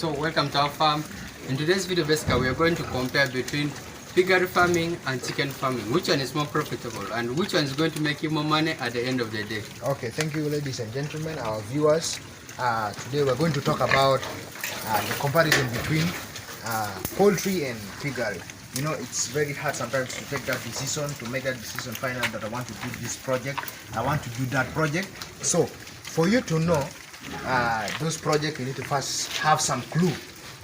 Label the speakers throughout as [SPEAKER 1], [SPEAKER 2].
[SPEAKER 1] So welcome to our farm. In today's video basically we are going to compare between piggery farming and chicken farming. Which one is more profitable and which one is going to make you more money at the end of the day?
[SPEAKER 2] Okay, thank you ladies and gentlemen, our viewers. Today we're going to talk about the comparison between poultry and piggery. You know, it's very hard sometimes to take that decision, to make that decision, find out that I want to do this project, I want to do that project. So for you to know those projects, you need to first have some clue,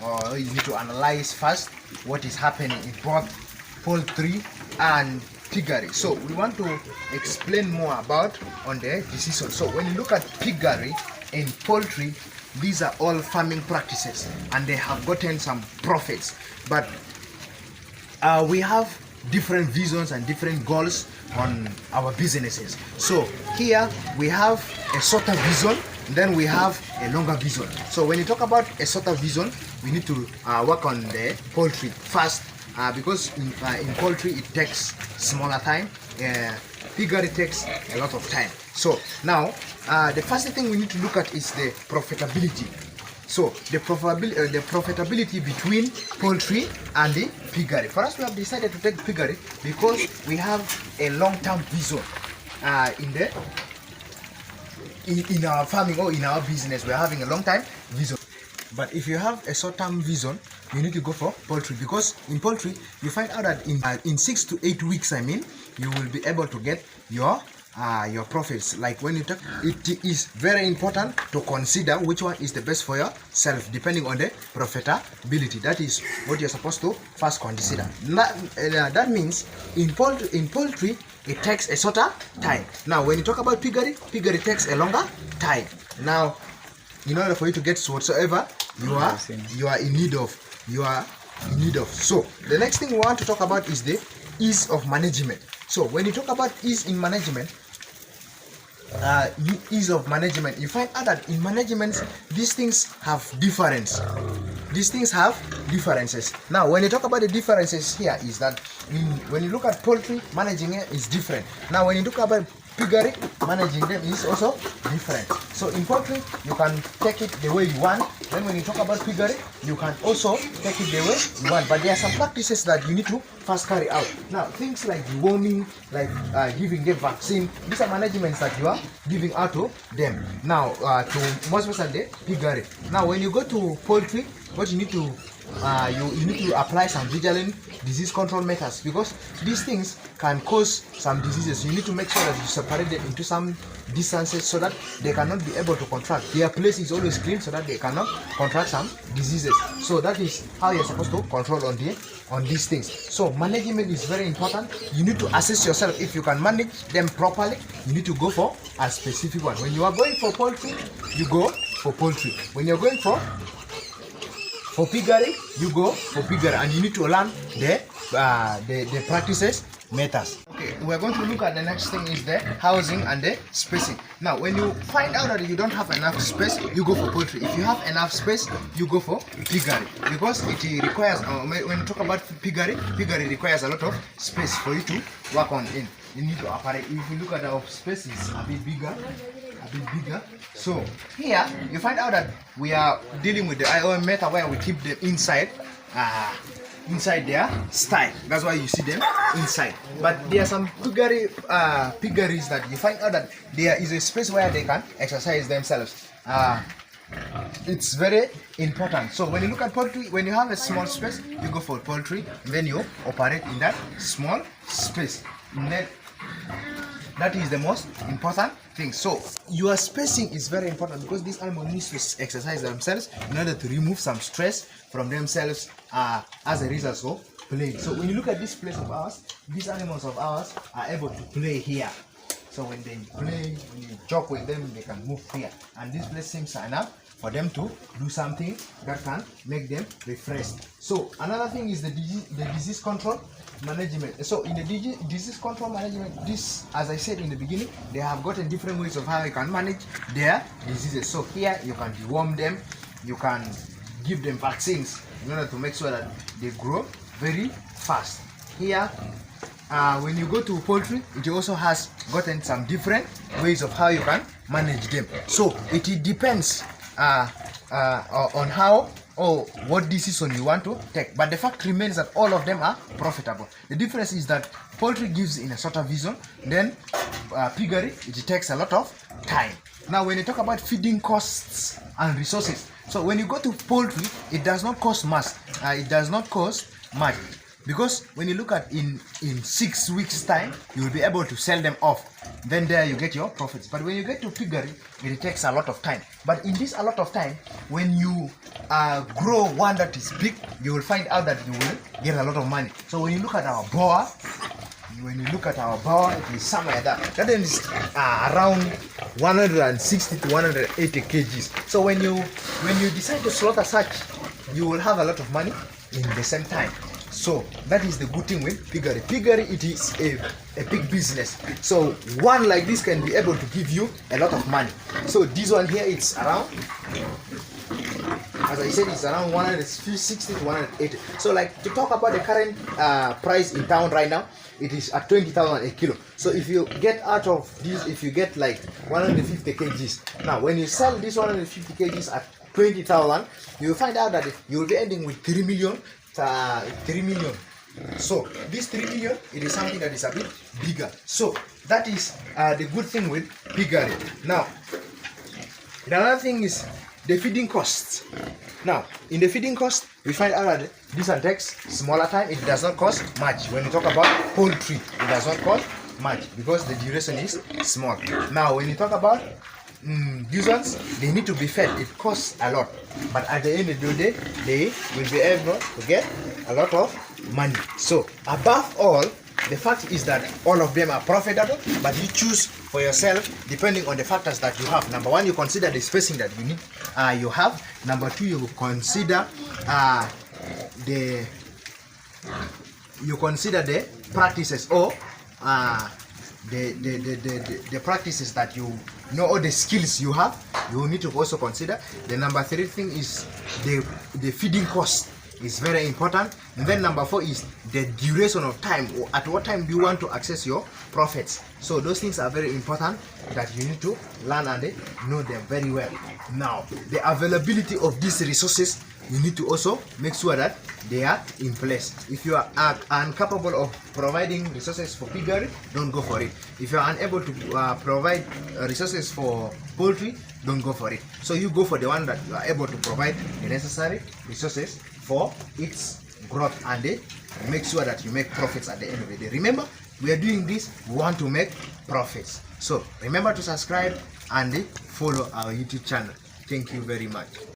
[SPEAKER 2] or you need to analyze first what is happening in both poultry and piggery. So we want to explain more about on the decision. So when you look at piggery and poultry, these are all farming practices and they have gotten some profits, but we have different visions and different goals on our businesses. So here we have a shorter vision, then we have a longer vision. So when you talk about a shorter vision, we need to work on the poultry first, because in poultry it takes smaller time, piggery takes a lot of time. So now the first thing we need to look at is the profitability. So the profitability between poultry and the piggery. For us, we have decided to take piggery because we have a long-term vision in our farming or in our business. We are having a long-time vision. But if you have a short-term vision, you need to go for poultry, because in poultry you find out that in 6 to 8 weeks, you will be able to get your profits. Like when you talk, it is very important to consider which one is the best for yourself depending on the profitability. That is what you're supposed to first consider. That means in poultry it takes a shorter time. Now when you talk about piggery takes a longer time. Now in order for you to get whatsoever you are in need of, so the next thing we want to talk about is the ease of management. So when you talk about ease of management, you find out that in management these things have differences. Now when you talk about the differences here is that when you look at poultry, managing it is different. Now when you look about piggery, managing them is also different. So in poultry you can take it the way you want, then when you talk about piggery you can also take it the way you want, but there are some practices that you need to first carry out. Now things like deworming, like giving them vaccine, these are managements that you are giving out to them. Now to most especially the piggery. Now when you go to poultry, what you need to you need to apply some vigilant disease control methods, because these things can cause some diseases. You need to make sure that you separate them into some distances so that they cannot be able to contract. Their place is always clean so that they cannot contract some diseases. So that is how you're supposed to control on these things. So management is very important. You need to assess yourself. If you can manage them properly, you need to go for a specific one. When you are going for poultry, you go for poultry. When you're going for piggery, you go for piggery, and you need to learn the practices methods. Okay, we're going to look at the next thing is the housing and the spacing. Now when you find out that you don't have enough space, you go for poultry. If you have enough space, you go for piggery, because it requires when you talk about piggery requires a lot of space for you to work on. You need to operate. If you look at our space, it's a bit bigger. So here you find out that we are dealing with the IOM method where we keep them inside their style. That's why you see them inside. But there are some piggeries that you find out that there is a space where they can exercise themselves. It's very important. So when you look at poultry, when you have a small space, you go for poultry, then you operate in that small space. That is the most important thing. So your spacing is very important, because these animals need to exercise themselves in order to remove some stress from themselves as a result of play. So when you look at this place of ours, these animals of ours are able to play here. So when they play, when you joke with them, they can move here. And this place seems enough for them to do something that can make them refreshed. So another thing is the disease control management. So in the disease control management, this, as I said in the beginning, they have gotten different ways of how you can manage their diseases. So here you can deworm them, you can give them vaccines in order to make sure that they grow very fast. Here when you go to poultry, it also has gotten some different ways of how you can manage them. So it depends on how or what decision you want to take. But the fact remains that all of them are profitable. The difference is that poultry gives in a shorter vision, then piggery, it takes a lot of time. Now when you talk about feeding costs and resources, so when you go to poultry, it does not cost much. Because when you look at in 6 weeks time, you will be able to sell them off. Then there you get your profits. But when you get to piggery, it takes a lot of time. But in this a lot of time, when you grow one that is big, you will find out that you will get a lot of money. So when you look at our boa, it is somewhere there. That is around 160 to 180 kgs. So when you decide to slaughter such, you will have a lot of money in the same time. So that is the good thing with piggery. Piggery, it is a big business. So one like this can be able to give you a lot of money. So this one here, it's around, as I said, it's around 160 to 180. So like to talk about the current price in town right now, it is at 20,000 a kilo. So if you get out of this, if you get like 150 kgs, now when you sell this 150 kgs at 20,000, you will find out that you will be ending with 3 million. So this 3 million, it is something that is a bit bigger. So that is the good thing with piggery. Now the other thing is the feeding costs. Now in the feeding cost, we find out that this one takes smaller time. It does not cost much. When you talk about poultry, it does not cost much because the duration is small. Now when you talk about these ones, they need to be fed. It costs a lot, but at the end of the day, they will be able to get a lot of money. So above all, the fact is that all of them are profitable, but you choose for yourself depending on the factors that you have. Number one, you consider the spacing that you need, you have. Number two, you consider the practices or the practices that you know, or the skills you have. You need to also consider. The number three thing is the feeding cost is very important. And then number four is the duration of time, or at what time do you want to access your profits. So those things are very important that you need to learn and know them very well. Now the availability of these resources, you need to also make sure that they are in place. If you are incapable of providing resources for piggery, don't go for it. If you are unable to provide resources for poultry, don't go for it. So you go for the one that you are able to provide the necessary resources for its growth, and make sure that you make profits at the end of the day. Remember, we are doing this, we want to make profits. So remember to subscribe and follow our YouTube channel. Thank you very much.